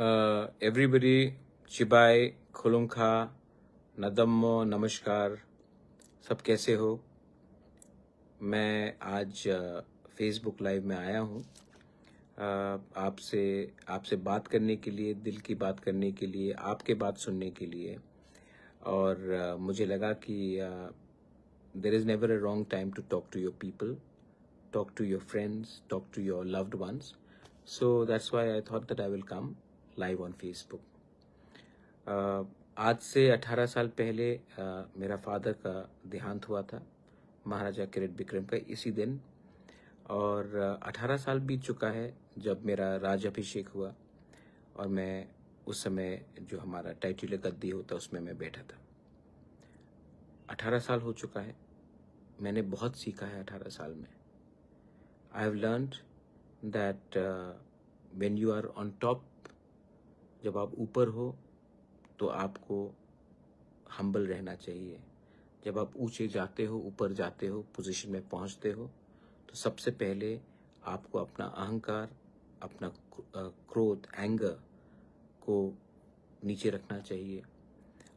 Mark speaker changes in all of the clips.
Speaker 1: Everybody, चिबाई, खुलुंखा, नदम्मो, नमस्कार, सब कैसे हो? मैं आज फेसबुक लाइव में आया हूँ आपसे बात करने के लिए, दिल की बात करने के लिए, आपके बात सुनने के लिए। और मुझे लगा कि there is never a wrong time to talk to your people, talk to your friends, talk to your loved ones. So that's why I thought that I will come live on Facebook. आज से 18 साल पहले मेरा father का देहांत हुआ था, महाराजा किरीट बिक्रम का, इसी दिन। और 18 साल बीत चुका है जब मेरा राजाभिषेक हुआ, और मैं उस समय जो हमारा टाइटल गद्दी होता उसमें मैं बैठा था। 18 साल हो चुका है, मैंने बहुत सीखा है 18 साल में। I have learned that when you are on top, जब आप ऊपर हो तो आपको हम्बल रहना चाहिए। जब आप ऊंचे जाते हो, ऊपर जाते हो, पोजीशन में पहुंचते हो, तो सबसे पहले आपको अपना अहंकार, अपना क्रोध, एंगर को नीचे रखना चाहिए।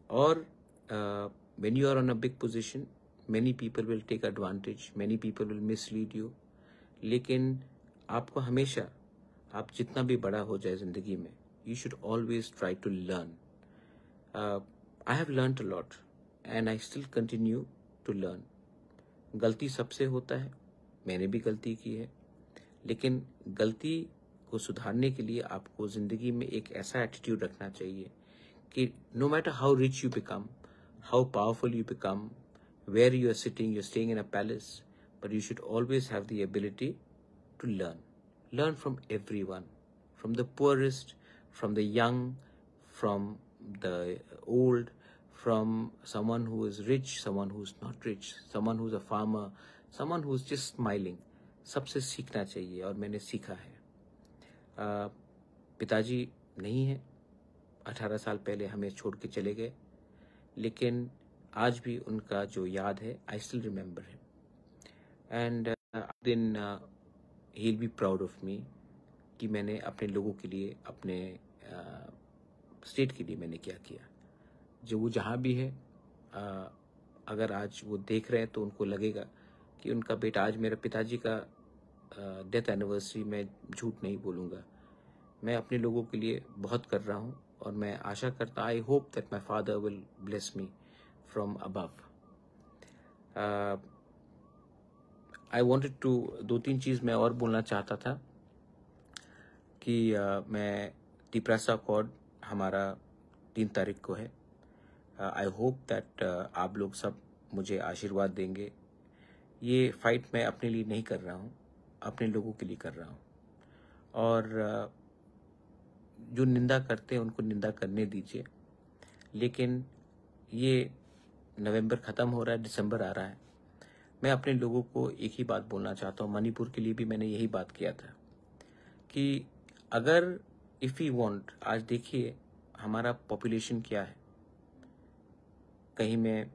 Speaker 1: और when you are on a big position, many people will take advantage, many people will mislead you. लेकिन आपको हमेशा, आप जितना भी बड़ा हो जाए जिंदगी में, you should always try to learn. I have learned a lot and I still continue to learn. गलती सबसे होता है, मैंने भी गलती की है, लेकिन गलती को सुधारने के लिए आपको जिंदगी में एक ऐसा एटीट्यूड रखना चाहिए कि no matter how rich you become, how powerful you become, where you are sitting, you're staying in a palace, but you should always have the ability to learn. Learn from everyone, from the poorest, from the young, from the old, from someone who is rich, someone who's not rich, someone who's a farmer, someone who's just smiling. सबसे सीखना चाहिए, और मैंने सीखा है। पिताजी नहीं है, 18 साल पहले हमें छोड़ के चले गए, लेकिन आज भी उनका जो याद है, I still remember him. And then he will be proud of me कि मैंने अपने लोगों के लिए, अपने स्टेट के लिए मैंने क्या किया। जो वो जहाँ भी है, अगर आज वो देख रहे हैं तो उनको लगेगा कि उनका बेटा, आज मेरे पिताजी का डेथ एनिवर्सरी, मैं झूठ नहीं बोलूँगा, मैं अपने लोगों के लिए बहुत कर रहा हूँ। और मैं आशा करता, I hope that my father will bless me from above. I wanted to, 2-3 चीज़ मैं और बोलना चाहता था कि मैं टिप्रासा अकॉर्ड हमारा 3 तारीख को है। आई होप दैट आप लोग सब मुझे आशीर्वाद देंगे। ये फाइट मैं अपने लिए नहीं कर रहा हूँ, अपने लोगों के लिए कर रहा हूँ। और जो निंदा करते हैं उनको निंदा करने दीजिए, लेकिन ये नवंबर ख़त्म हो रहा है, दिसंबर आ रहा है। मैं अपने लोगों को एक ही बात बोलना चाहता हूँ, मणिपुर के लिए भी मैंने यही बात किया था कि अगर इफ़ यू वांट, आज देखिए हमारा पॉपुलेशन क्या है। कहीं में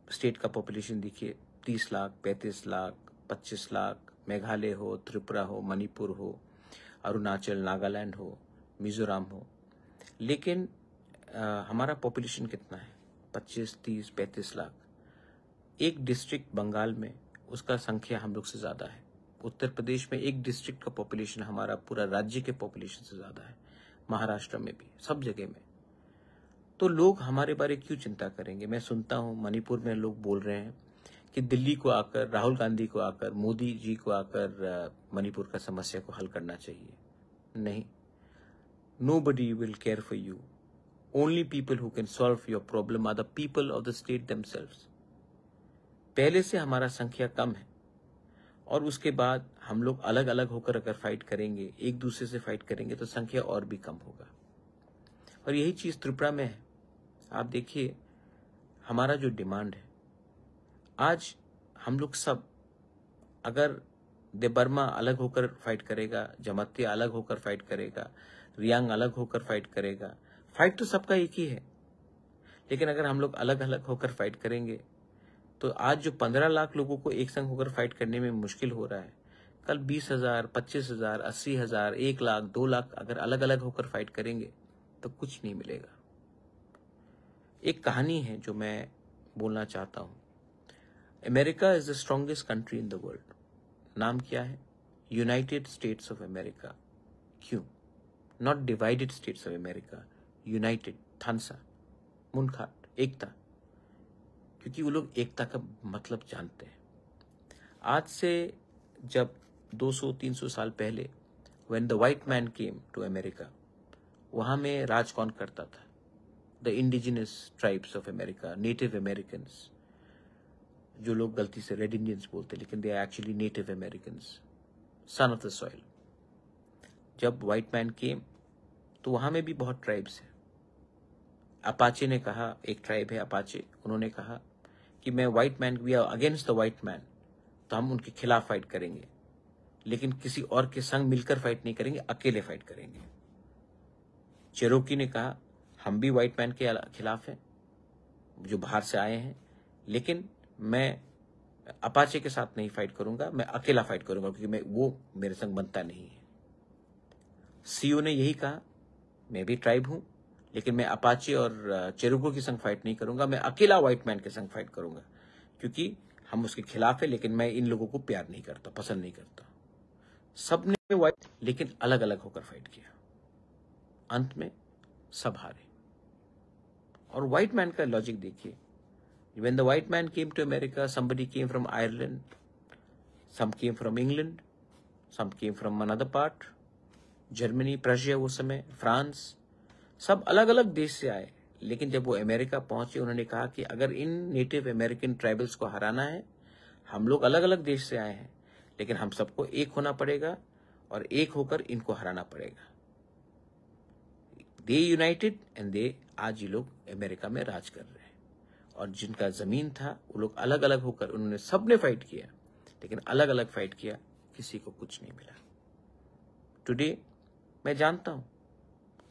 Speaker 1: स्टेट का पॉपुलेशन देखिए 30 लाख, 35 लाख, 25 लाख, मेघालय हो, त्रिपुरा हो, मणिपुर हो, अरुणाचल, नागालैंड हो, मिजोरम हो। लेकिन हमारा पॉपुलेशन कितना है? 25, 30, 35 लाख। एक डिस्ट्रिक्ट बंगाल में, उसका संख्या हम लोग से ज़्यादा है। उत्तर प्रदेश में एक डिस्ट्रिक्ट का पॉपुलेशन हमारा पूरा राज्य के पॉपुलेशन से ज़्यादा है। महाराष्ट्र में भी, सब जगह में। तो लोग हमारे बारे क्यों चिंता करेंगे? मैं सुनता हूँ मणिपुर में लोग बोल रहे हैं कि दिल्ली को आकर, राहुल गांधी को आकर, मोदी जी को आकर मणिपुर का समस्या को हल करना चाहिए। नहीं, nobody will care for you. Only people who can solve your problem are the people of the state themselves. पहले से हमारा संख्या कम है, और उसके बाद हम लोग अलग अलग होकर अगर फाइट करेंगे, एक दूसरे से फाइट करेंगे, तो संख्या और भी कम होगा। और यही चीज़ त्रिपुरा में है। आप देखिए हमारा जो डिमांड है, आज हम लोग सब, अगर देबर्मा अलग होकर फाइट करेगा, जमातिया अलग होकर फाइट करेगा, रियांग अलग होकर फाइट करेगा, फाइट तो सबका एक ही है। लेकिन अगर हम लोग अलग अलग होकर फाइट करेंगे, तो आज जो 15 लाख लोगों को एक संग होकर फाइट करने में मुश्किल हो रहा है, कल 20,000, 25,000, 80,000, 1 लाख, 2 लाख अगर अलग अलग होकर फाइट करेंगे तो कुछ नहीं मिलेगा। एक कहानी है जो मैं बोलना चाहता हूं। America is the strongest country in the world. नाम क्या है? United States of America. क्यों? Not divided states of America, United, थानसा, मुनखाट, एकता, क्योंकि वो लोग एकता का मतलब जानते हैं। आज से जब 200-300 साल पहले when the white man came to America, वहां में राज कौन करता था? The indigenous tribes of America, native Americans, जो लोग गलती से रेड इंडियंस बोलते लेकिन they are actually native Americans, son of the soil. जब व्हाइट मैन केम तो वहां में भी बहुत ट्राइब्स है। अपाचे ने कहा, एक ट्राइब है अपाचे, उन्होंने कहा कि मैं white man, we are against the white man, तो हम उनके खिलाफ फाइट करेंगे, लेकिन किसी और के संग मिलकर फाइट नहीं करेंगे, अकेले फाइट करेंगे। चेरोकी ने कहा हम भी व्हाइट मैन के खिलाफ हैं जो बाहर से आए हैं, लेकिन मैं अपाचे के साथ नहीं फाइट करूंगा, मैं अकेला फाइट करूंगा क्योंकि वो मेरे संग बनता नहीं है। सीओ ने यही कहा, मैं भी ट्राइब हूं लेकिन मैं अपाचे और चेरोको के संग फाइट नहीं करूंगा, मैं अकेला व्हाइट मैन के संग फाइट करूंगा क्योंकि हम उसके खिलाफ है, लेकिन मैं इन लोगों को प्यार नहीं करता, पसंद नहीं करता। सबने व्हाइट लेकिन अलग अलग होकर फाइट किया, अंत में सब हारे। और व्हाइट मैन का लॉजिक देखिए, when the white man came to America, somebody came from Ireland, some came from England, some came from another part, Germany, Prussia, वो समय फ्रांस, सब अलग अलग देश से आए। लेकिन जब वो अमेरिका पहुंचे, उन्होंने कहा कि अगर इन नेटिव अमेरिकन ट्राइबल्स को हराना है, हम लोग अलग अलग देश से आए हैं, लेकिन हम सबको एक होना पड़ेगा और एक होकर इनको हराना पड़ेगा। दे यूनाइटेड एंड दे, आज ये लोग अमेरिका में राज कर रहे हैं। और जिनका जमीन था वो लोग अलग अलग होकर, उन्होंने सबने फाइट किया, लेकिन अलग अलग फाइट किया, किसी को कुछ नहीं मिला। टुडे मैं जानता हूं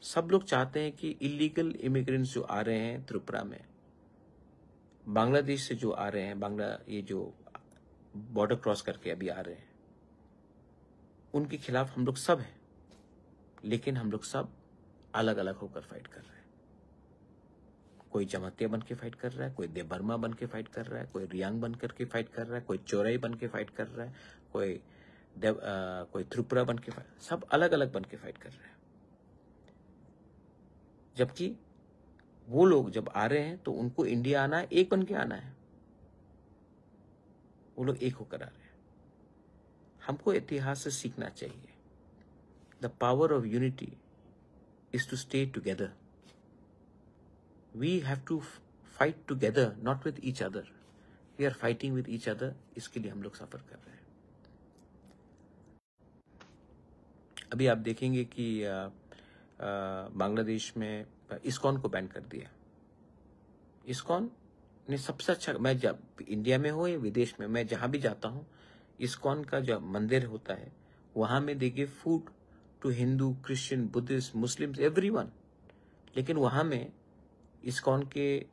Speaker 1: सब लोग चाहते हैं कि इलीगल इमिग्रेंट्स जो आ रहे हैं त्रिपुरा में, बांग्लादेश से जो आ रहे हैं, ये जो बॉर्डर क्रॉस करके अभी आ रहे हैं, उनके खिलाफ हम लोग सब हैं, लेकिन हम लोग सब अलग अलग होकर फाइट कर रहे हैं। कोई जमातिया बन के फाइट कर रहा है, कोई देबर्मा बन के फाइट कर रहा है, कोई रियांग बन करके फाइट कर रहा है, कोई चोरई बन के फाइट कर रहा है, कोई त्रिपुरा बन के फाइट, सब अलग अलग बन के फाइट कर रहे हैं। जबकि वो लोग जब आ रहे हैं तो उनको इंडिया आना है, एक बन के आना है, वो लोग एक होकर आ रहे हैं। हमको इतिहास से सीखना चाहिए। The power of unity is to stay together. We have to fight together, not with each other. We are fighting with each other. इसके लिए हम लोग सफर कर रहे हैं। अभी आप देखेंगे कि बांग्लादेश में इस्कॉन को बैन कर दिया। इस्कॉन ने सबसे अच्छा, मैं जब इंडिया में हो या विदेश में, मैं जहां भी जाता हूं, इस्कॉन का जो मंदिर होता है वहां में they give food to Hindu, Christian, Buddhist, Muslims, everyone. लेकिन वहां में इस्कॉन के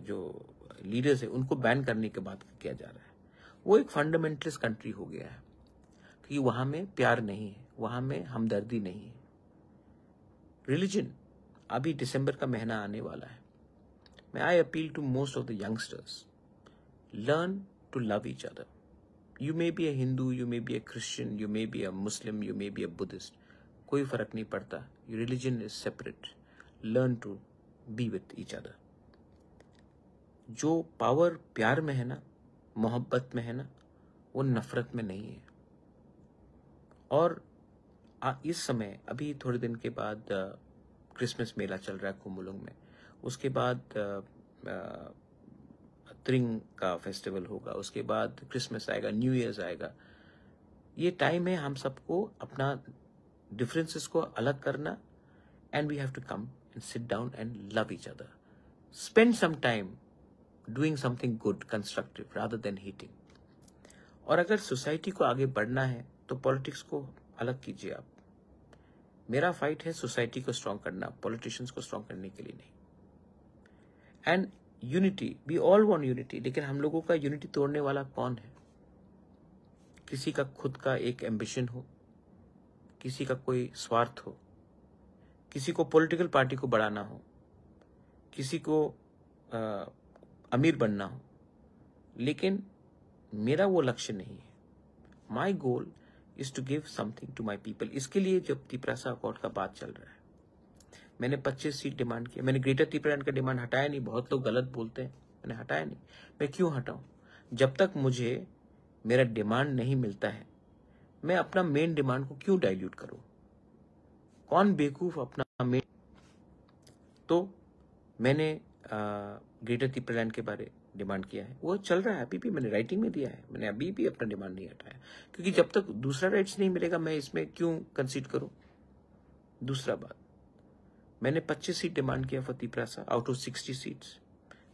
Speaker 1: जो लीडर्स है उनको बैन करने के बाद किया जा रहा है। वो एक फंडामेंटलिस्ट कंट्री हो गया है क्योंकि वहां में प्यार नहीं है, वहां में हमदर्दी नहीं है। रिलीजन, अभी दिसंबर का महीना आने वाला है, मैं I appeal to most of the youngsters, learn to love each other. You may be a Hindu, you may be a Christian, you may be a Muslim, you may be a Buddhist, कोई फर्क नहीं पड़ता। Religion is separate. Learn to be with each other. जो power प्यार में है ना, मोहब्बत में है ना, वो नफरत में नहीं है। और इस समय अभी थोड़े दिन के बाद क्रिसमस मेला चल रहा है कुमुलुंग में, उसके बाद त्रिंग का फेस्टिवल होगा, उसके बाद क्रिसमस आएगा, न्यू ईयर्स आएगा। ये टाइम है हम सबको अपना डिफरेंसेस को अलग करना, and we have to come and sit down and love each other. Spend some time doing something good, constructive, rather than hating. और अगर सोसाइटी को आगे बढ़ना है तो पॉलिटिक्स को अलग कीजिए आप। मेरा फाइट है सोसाइटी को स्ट्रांग करना, पॉलिटिशियंस को स्ट्रांग करने के लिए नहीं। And unity, we all want unity, लेकिन हम लोगों का यूनिटी तोड़ने वाला कौन है? किसी का खुद का एक एम्बिशन हो, किसी का कोई स्वार्थ हो, किसी को पॉलिटिकल पार्टी को बढ़ाना हो, किसी को अमीर बनना हो, लेकिन मेरा वो लक्ष्य नहीं है। My goal is to give something to my people. इसके लिए जब तिपरासा अकॉर्ड का बात चल रहा है, मैंने 25 सीट डिमांड किया। मैंने ग्रेटर त्रिपुरालैंड का डिमांड हटाया नहीं। बहुत लोग गलत बोलते हैं, मैंने हटाया नहीं। मैं क्यों हटाऊं? जब तक मुझे मेरा डिमांड नहीं मिलता है, मैं अपना मेन डिमांड को क्यों डाइल्यूट करूं? कौन बेवकूफ अपना मेन। तो मैंने ग्रेटर त्रिपुरालैंड के बारे डिमांड किया है, वो चल रहा है अभी भी। मैंने राइटिंग में दिया है, मैंने अभी भी अपना डिमांड नहीं हटाया, क्योंकि जब तक दूसरा राइट्स नहीं मिलेगा मैं इसमें क्यों कंसीड करूं। दूसरा बात, मैंने 25 सीट डिमांड किया for Tiprasa out of 60 seats.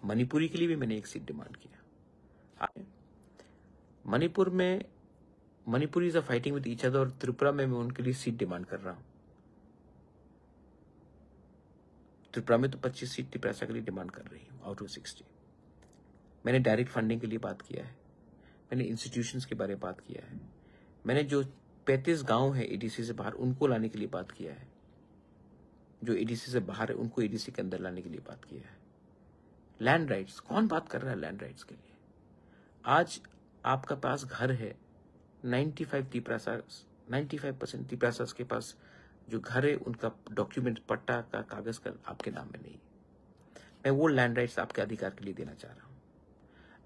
Speaker 1: Manipuri के लिए भी मैंने 1 सीट डिमांड किया। मणिपुर में Manipuris are fighting with each other, और त्रिपुरा में मैं उनके लिए सीट डिमांड कर रहा हूं। त्रिपुरा में तो 25 सीट तिपरासा के लिए डिमांड कर रही हूं आउट ऑफ 60। मैंने डायरेक्ट फंडिंग के लिए बात किया है, मैंने इंस्टीट्यूशंस के बारे में बात किया है, मैंने जो 35 गांव है एडीसी से बाहर उनको लाने के लिए बात किया है, जो एडीसी से बाहर है उनको एडीसी के अंदर लाने के लिए बात किया है। लैंड राइट्स, कौन बात कर रहा है लैंड राइट्स के लिए? आज आपका पास घर है, 95% तिपरासास के पास जो घर है उनका डॉक्यूमेंट, पट्टा का कागज का आपके नाम में नहीं। मैं वो लैंड राइट्स आपके अधिकार के लिए देना चाह रहा हूं।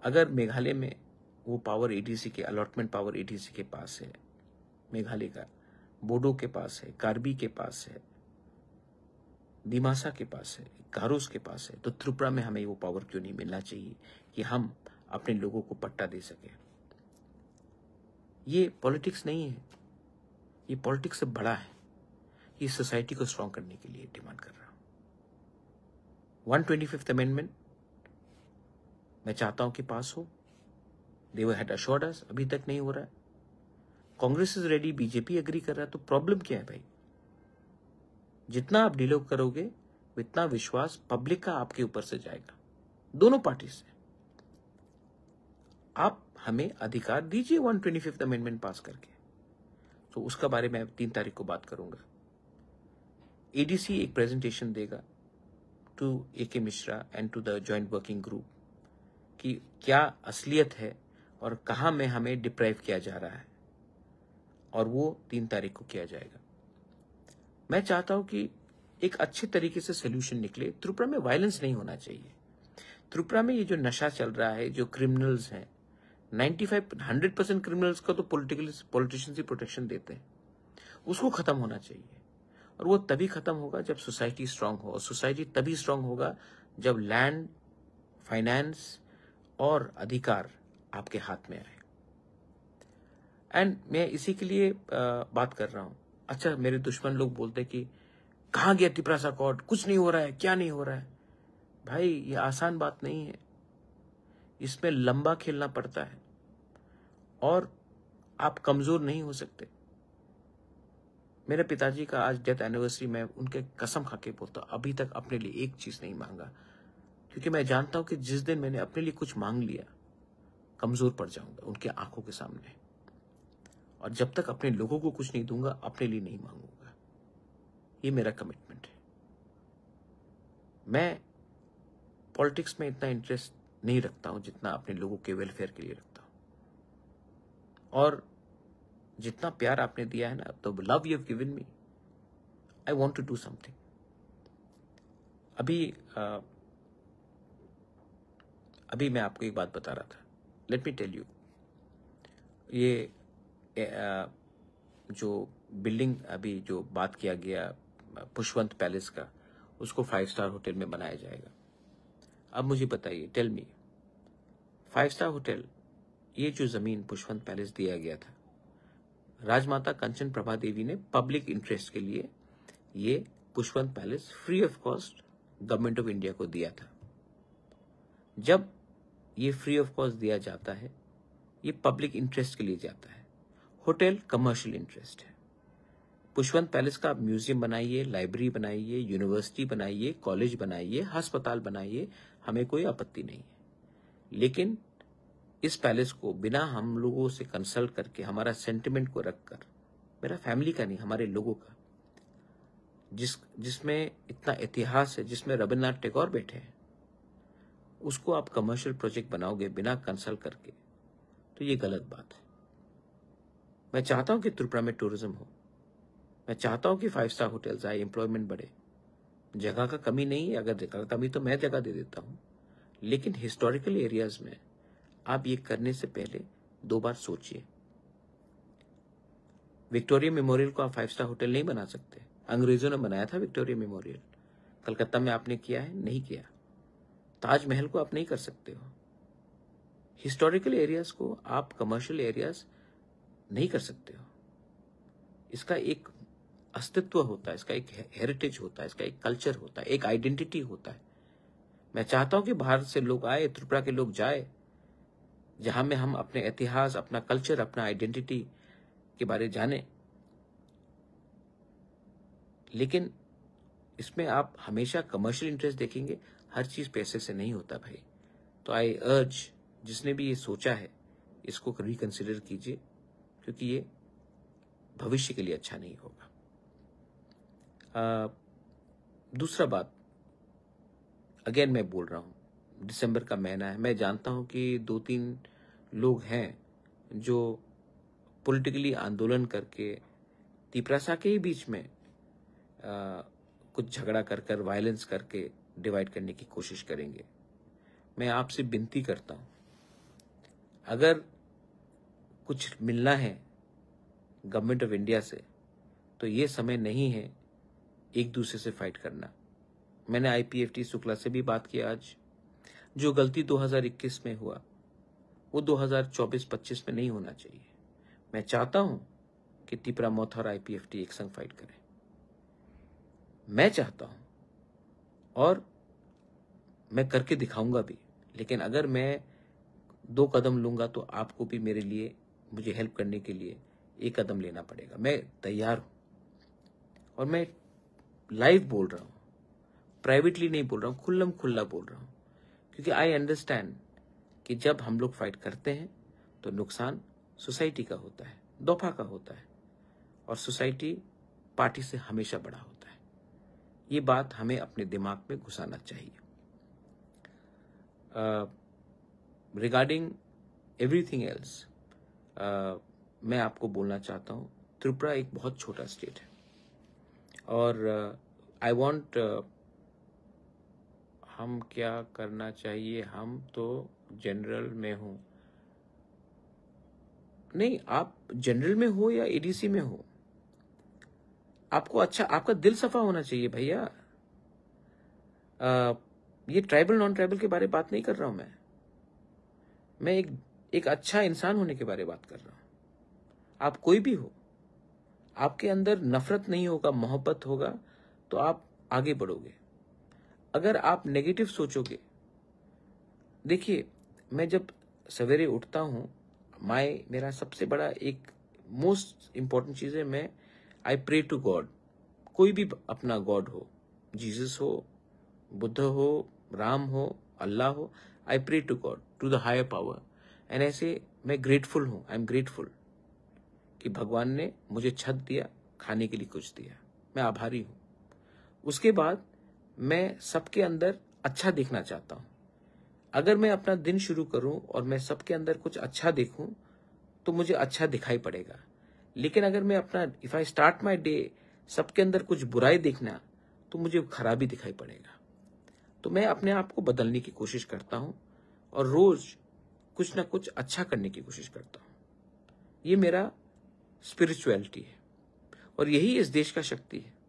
Speaker 1: अगर मेघालय में वो पावर एडीसी के, अलॉटमेंट पावर एडीसी के पास है, मेघालय का, बोडो के पास है, कार्बी के पास है, दिमासा के पास है, गारोस के पास है, तो त्रिपुरा में हमें वो पावर क्यों नहीं मिलना चाहिए कि हम अपने लोगों को पट्टा दे सके? ये पॉलिटिक्स नहीं है, ये पॉलिटिक्स से बड़ा है। ये सोसाइटी को स्ट्रांग करने के लिए डिमांड कर रहा हूं। 125th अमेंडमेंट मैं चाहता हूं कि पास हो। दे हैड अश्योर्ड अस, अभी तक नहीं हो रहा है। Congress is ready, BJP agree कर रहा है, तो प्रॉब्लम क्या है भाई? जितना आप डिले करोगे उतना विश्वास पब्लिक का आपके ऊपर से जाएगा, दोनों पार्टी से। आप हमें अधिकार दीजिए 125th अमेंडमेंट पास करके। तो उसका बारे में 3 तारीख को बात करूंगा। एडीसी एक प्रेजेंटेशन देगा to AK Mishra and to the joint working group कि क्या असलियत है और कहां में हमें डिप्राइव किया जा रहा है, और वो 3 तारीख को किया जाएगा। मैं चाहता हूं कि एक अच्छे तरीके से सोल्यूशन निकले। त्रिपुरा में वायलेंस नहीं होना चाहिए। त्रिपुरा में ये जो नशा चल रहा है, जो क्रिमिनल्स हैं, 95-100% क्रिमिनल्स का तो पॉलिटिशियंस ही प्रोटेक्शन देते हैं, उसको खत्म होना चाहिए। और वो तभी खत्म होगा जब सोसाइटी स्ट्रांग हो, और सोसाइटी तभी स्ट्रांग होगा जब लैंड, फाइनेंस और अधिकार आपके हाथ में आए। एंड मैं इसी के लिए बात कर रहा हूं। अच्छा, मेरे दुश्मन लोग बोलते कि कहां गया तिपरासा अकॉर्ड, कुछ नहीं हो रहा है, क्या नहीं हो रहा है? भाई, ये आसान बात नहीं है, इसमें लंबा खेलना पड़ता है, और आप कमजोर नहीं हो सकते। मेरे पिताजी का आज डेथ एनिवर्सरी में उनके कसम खा के बोलता, अभी तक अपने लिए एक चीज नहीं मांगा, क्योंकि मैं जानता हूं कि जिस दिन मैंने अपने लिए कुछ मांग लिया, कमजोर पड़ जाऊंगा उनके आंखों के सामने। और जब तक अपने लोगों को कुछ नहीं दूंगा, अपने लिए नहीं मांगूंगा। ये मेरा कमिटमेंट है। मैं पॉलिटिक्स में इतना इंटरेस्ट नहीं रखता हूं जितना अपने लोगों के वेलफेयर के लिए रखता हूं। और जितना प्यार आपने दिया है ना, तो love you have given me, I want to do something. अभी मैं आपको एक बात बता रहा था। लेट मी टेल यू, ये जो बिल्डिंग अभी जो बात किया गया पुष्पवंत पैलेस का, उसको 5 स्टार होटल में बनाया जाएगा। अब मुझे बताइए, टेल मी, 5 स्टार होटल, ये जो जमीन पुष्पवंत पैलेस दिया गया था, राजमाता कंचन प्रभा देवी ने पब्लिक इंटरेस्ट के लिए ये Pushpwant palace free of cost government of India को दिया था। जब ये फ्री ऑफ कॉस्ट दिया जाता है, ये पब्लिक इंटरेस्ट के लिए जाता है। होटल कमर्शियल इंटरेस्ट है। पुष्पवंत पैलेस का म्यूजियम बनाइए, लाइब्रेरी बनाइए, यूनिवर्सिटी बनाइए, कॉलेज बनाइए, अस्पताल बनाइए, हमें कोई आपत्ति नहीं है। लेकिन इस पैलेस को बिना हम लोगों से कंसल्ट करके, हमारा सेंटिमेंट को रखकर, मेरा फैमिली का नहीं, हमारे लोगों का, जिसमें इतना इतिहास है, जिसमें रविन्द्रनाथ टैगोर बैठे हैं, उसको आप कमर्शियल प्रोजेक्ट बनाओगे बिना कंसल्ट करके, तो ये गलत बात है। मैं चाहता हूं कि त्रिपुरा में टूरिज्म हो, मैं चाहता हूं कि 5 स्टार होटल्स आए, एम्प्लॉयमेंट बढ़े। जगह का कमी नहीं है, अगर जगह का कमी तो मैं जगह दे देता हूं, लेकिन हिस्टोरिकल एरियाज में आप ये करने से पहले 2 बार सोचिए। विक्टोरिया मेमोरियल को आप 5 स्टार होटल नहीं बना सकते। अंग्रेजों ने बनाया था विक्टोरिया मेमोरियल, कलकत्ता में आपने किया है? नहीं किया। ताजमहल को आप नहीं कर सकते हो। हिस्टोरिकल एरियाज को आप कमर्शियल एरियाज नहीं कर सकते हो। इसका एक अस्तित्व होता है, इसका एक हेरिटेज होता है, इसका एक कल्चर होता है, एक आइडेंटिटी होता है। मैं चाहता हूं कि बाहर से लोग आए, त्रिपुरा के लोग जाए, जहां में हम अपने इतिहास, अपना कल्चर, अपना आइडेंटिटी के बारे जाने। लेकिन इसमें आप हमेशा कमर्शियल इंटरेस्ट देखेंगे, हर चीज पैसे से नहीं होता भाई। तो आई अर्ज, जिसने भी ये सोचा है, इसको रिकंसिडर कीजिए, क्योंकि ये भविष्य के लिए अच्छा नहीं होगा। दूसरा बात, अगेन मैं बोल रहा हूं, दिसंबर का महीना है, मैं जानता हूं कि 2-3 लोग हैं जो पॉलिटिकली आंदोलन करके तिपरासा के ही बीच में कुछ झगड़ा कर वायलेंस करके डिवाइड करने की कोशिश करेंगे। मैं आपसे विनती करता हूं, अगर कुछ मिलना है गवर्नमेंट ऑफ इंडिया से, तो ये समय नहीं है एक दूसरे से फाइट करना। मैंने आईपीएफटी शुक्ला से भी बात की आज। जो गलती 2021 में हुआ, वो 2024-25 में नहीं होना चाहिए। मैं चाहता हूं कि त्रिपुरा मौत और आईपीएफटी एक संग फाइट करें। मैं चाहता हूं, और मैं करके दिखाऊंगा भी। लेकिन अगर मैं 2 कदम लूंगा, तो आपको भी मेरे लिए, मुझे हेल्प करने के लिए 1 कदम लेना पड़ेगा। मैं तैयार हूं, और मैं लाइव बोल रहा हूं, प्राइवेटली नहीं बोल रहा हूं, खुल्लम खुल्ला बोल रहा हूं, क्योंकि आई अंडरस्टैंड कि जब हम लोग फाइट करते हैं तो नुकसान सोसाइटी का होता है, दफा का होता है, और सोसाइटी पार्टी से हमेशा बड़ा होता है। ये बात हमें अपने दिमाग में घुसाना चाहिए। रिगार्डिंग एवरीथिंग एल्स, मैं आपको बोलना चाहता हूं, त्रिपुरा एक बहुत छोटा स्टेट है, और आई वांट, हम क्या करना चाहिए, हम तो जनरल में हूं। नहीं, आप जनरल में हो या एडीसी में हो, आपको अच्छा, आपका दिल सफा होना चाहिए भैया। ये ट्राइबल नॉन ट्राइबल के बारे में बात नहीं कर रहा हूं मैं एक अच्छा इंसान होने के बारे में बात कर रहा हूं। आप कोई भी हो, आपके अंदर नफरत नहीं होगा, मोहब्बत होगा, तो आप आगे बढ़ोगे। अगर आप नेगेटिव सोचोगे, देखिए, मैं जब सवेरे उठता हूं, मेरा सबसे बड़ा एक मोस्ट इंपॉर्टेंट चीज है, मैं आई प्रे टू गॉड। कोई भी अपना गॉड हो, जीसस हो, बुद्ध हो, राम हो, अल्लाह हो, I pray to God, to the higher power. And ऐसे मैं ग्रेटफुल हूं, आई एम ग्रेटफुल कि भगवान ने मुझे छत दिया, खाने के लिए कुछ दिया, मैं आभारी हूं। उसके बाद मैं सबके अंदर अच्छा देखना चाहता हूं। अगर मैं अपना दिन शुरू करूं और मैं सबके अंदर कुछ अच्छा देखूं, तो मुझे अच्छा दिखाई पड़ेगा। लेकिन अगर मैं अपना, if I start my day सबके अंदर कुछ बुराई देखना, तो मुझे खराबी दिखाई पड़ेगा। तो मैं अपने आप को बदलने की कोशिश करता हूं, और रोज कुछ ना कुछ अच्छा करने की कोशिश करता हूं। ये मेरा स्पिरिचुअलिटी है, और यही इस देश का शक्ति है।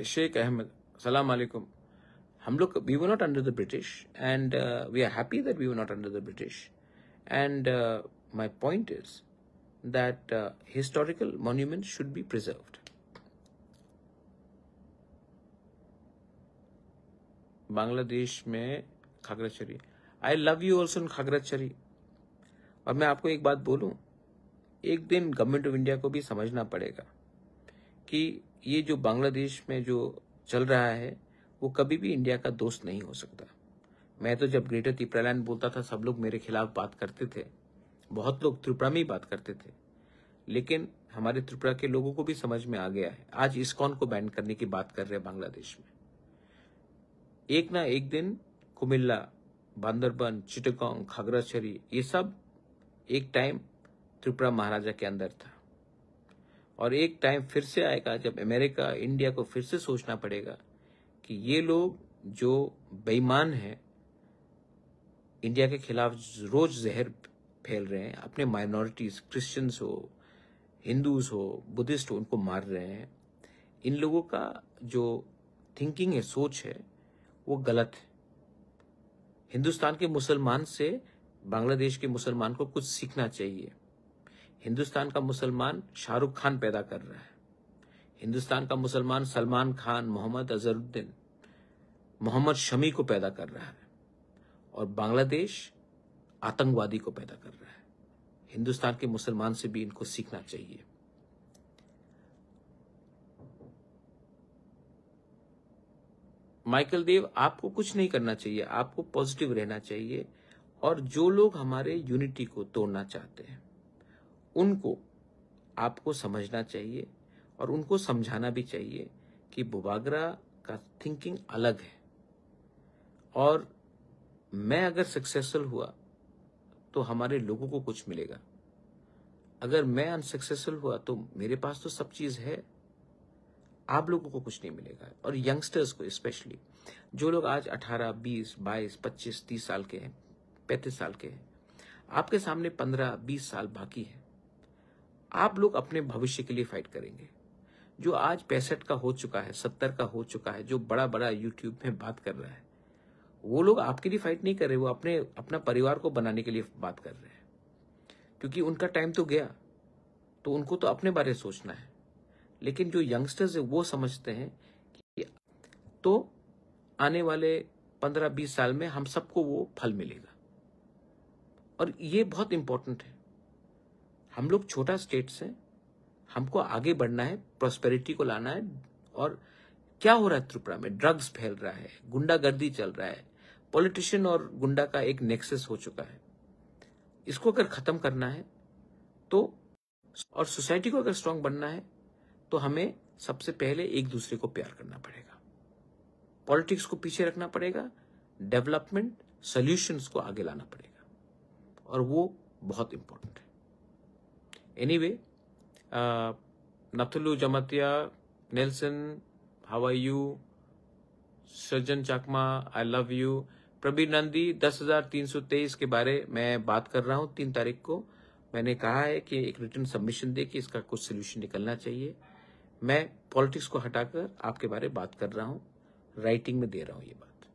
Speaker 1: शेख अहमद, सलाम अलैकुम। हम लोग, we were not under the British, and we are happy that we were not under the British, and my point is that historical monument should be preserved. Bangladesh में Khagrachari, I love you also in Khagrachari. और मैं आपको एक बात बोलूं, एक दिन government of India को भी समझना पड़ेगा कि ये जो बांग्लादेश में जो चल रहा है, वो कभी भी इंडिया का दोस्त नहीं हो सकता। मैं तो जब ग्रेटर त्रिपुरालैंड बोलता था सब लोग मेरे खिलाफ बात करते थे, बहुत लोग त्रिपुरा में ही बात करते थे, लेकिन हमारे त्रिपुरा के लोगों को भी समझ में आ गया है। आज इस्कॉन को बैन करने की बात कर रहे हैं बांग्लादेश में। एक ना एक दिन कुमिल्ला, बांदरबन, चिटगांव, खागराछड़ी, ये सब एक टाइम त्रिपुरा महाराजा के अंदर था, और एक टाइम फिर से आएगा जब अमेरिका, इंडिया को फिर से सोचना पड़ेगा कि ये लोग जो बेईमान हैं, इंडिया के खिलाफ रोज जहर फैल रहे हैं, अपने माइनॉरिटीज, क्रिश्चियंस हो, हिंदूज हो, बुद्धिस्ट हो, उनको मार रहे हैं। इन लोगों का जो थिंकिंग है, सोच है, वो गलत है। हिंदुस्तान के मुसलमान से बांग्लादेश के मुसलमान को कुछ सीखना चाहिए। हिंदुस्तान का मुसलमान शाहरुख खान पैदा कर रहा है, हिंदुस्तान का मुसलमान सलमान खान, मोहम्मद अजहरुद्दीन, मोहम्मद शमी को पैदा कर रहा है, और बांग्लादेश आतंकवादी को पैदा कर रहा है। हिंदुस्तान के मुसलमान से भी इनको सीखना चाहिए। माइकल देव, आपको कुछ नहीं करना चाहिए, आपको पॉजिटिव रहना चाहिए, और जो लोग हमारे यूनिटी को तोड़ना चाहते हैं उनको आपको समझना चाहिए, और उनको समझाना भी चाहिए कि बुबागरा का थिंकिंग अलग है, और मैं अगर सक्सेसफुल हुआ तो हमारे लोगों को कुछ मिलेगा, अगर मैं अनसक्सेसफुल हुआ तो मेरे पास तो सब चीज है, आप लोगों को कुछ नहीं मिलेगा। और यंगस्टर्स को स्पेशली, जो लोग आज 18, 20, 22, 25, 30 साल के हैं, 35 साल के हैं, आपके सामने 15, 20 साल बाकी है। आप लोग अपने भविष्य के लिए फाइट करेंगे। जो आज 65 का हो चुका है, 70 का हो चुका है, जो बड़ा बड़ा यूट्यूब में बात कर रहा है, वो लोग आपके लिए फाइट नहीं कर रहे, वो अपना परिवार को बनाने के लिए बात कर रहे हैं, क्योंकि उनका टाइम तो गया, तो उनको तो अपने बारे में सोचना है। लेकिन जो यंगस्टर्स है वो समझते हैं कि तो आने वाले 15-20 साल में हम सबको वो फल मिलेगा, और ये बहुत इंपॉर्टेंट है। हम लोग छोटा स्टेट्स हैं, हमको आगे बढ़ना है, प्रॉस्पेरिटी को लाना है। और क्या हो रहा है त्रिपुरा में? ड्रग्स फैल रहा है, गुंडागर्दी चल रहा है, पॉलिटिशियन और गुंडा का एक नेक्सस हो चुका है। इसको अगर खत्म करना है तो, और सोसाइटी को अगर स्ट्रांग बनना है तो हमें सबसे पहले एक दूसरे को प्यार करना पड़ेगा, पॉलिटिक्स को पीछे रखना पड़ेगा, डेवलपमेंट सॉल्यूशंस को आगे लाना पड़ेगा, और वो बहुत इंपॉर्टेंट है। Anyway, Nathulu Jamatia, Nelson, how are you, Sajjan Chakma, I love you, Prabir Nandi, 10,323 के बारे में बात कर रहा हूं। 3 तारीख को मैंने कहा है कि एक रिटर्न सबमिशन दे कि इसका कुछ सोल्यूशन निकलना चाहिए। मैं पॉलिटिक्स को हटाकर आपके बारे में बात कर रहा हूं, राइटिंग में दे रहा हूं ये बात।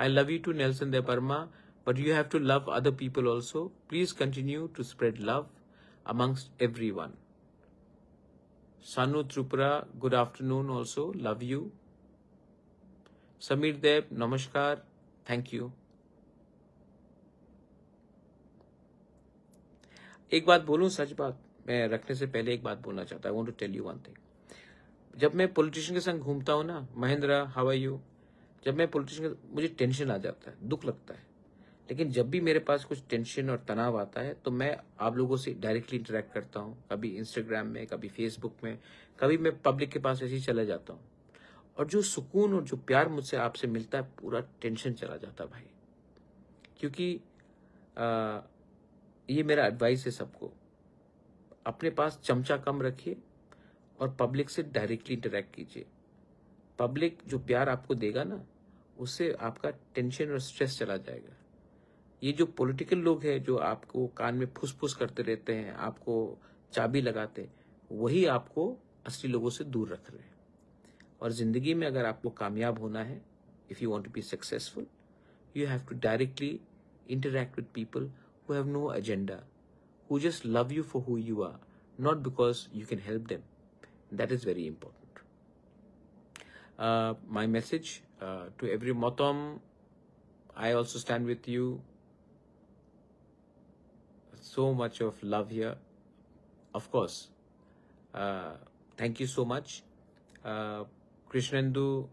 Speaker 1: I love you too Nelson Debbarma, but you have to love other people also. Please continue to spread love amongst everyone. Sanu Tripura, good afternoon also, love you. Samir Dev, namaskar, thank you. एक बात बोलूं, सच बात, मैं रखने से पहले एक बात बोलना चाहता हूं। I want to tell you one thing. जब मैं पॉलिटिशियन के संग घूमता हूं ना, महेंद्र, हाउ आर यू, जब मैं पॉलिटिशियन, मुझे टेंशन आ जाता है, दुख लगता है। लेकिन जब भी मेरे पास कुछ टेंशन और तनाव आता है तो मैं आप लोगों से डायरेक्टली इंटरेक्ट करता हूँ, कभी इंस्टाग्राम में, कभी फेसबुक में, कभी मैं पब्लिक के पास ऐसे ही चला जाता हूँ, और जो सुकून और जो प्यार मुझसे आपसे मिलता है, पूरा टेंशन चला जाता है भाई। क्योंकि ये मेरा एडवाइस है सबको, अपने पास चमचा कम रखिए और पब्लिक से डायरेक्टली इंटरेक्ट कीजिए। पब्लिक जो प्यार आपको देगा ना, उससे आपका टेंशन और स्ट्रेस चला जाएगा। ये जो पॉलिटिकल लोग हैं, जो आपको कान में फुस-फुस करते रहते हैं, आपको चाबी लगाते, वही आपको असली लोगों से दूर रख रहे हैं। और जिंदगी में अगर आपको कामयाब होना है, if you want to be successful, you have to directly interact with people who have no agenda, who just love you for who you are, not because you can help them. That is very important. My message to every Motom, I also stand with you. So much of love here, of course. Thank you so much. Krishnendu,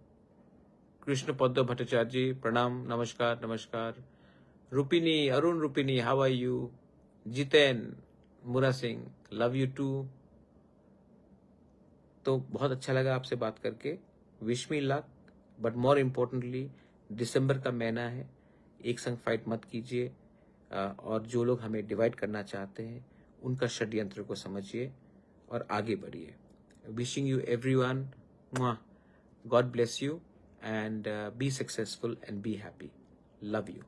Speaker 1: Krishna Padma Bhattacharya ji, प्रणाम, नमस्कार नमस्कार। Rupini, Arun Rupini, how are you? Jiten Mura Singh, love you to. तो बहुत अच्छा लगा आपसे बात करके। Wish me luck, but more importantly दिसंबर का महीना है, एक संग फाइट मत कीजिए, और जो लोग हमें डिवाइड करना चाहते हैं उनका षड्यंत्र को समझिए और आगे बढ़िए। Wishing you everyone, God bless you and be successful and be happy. Love you.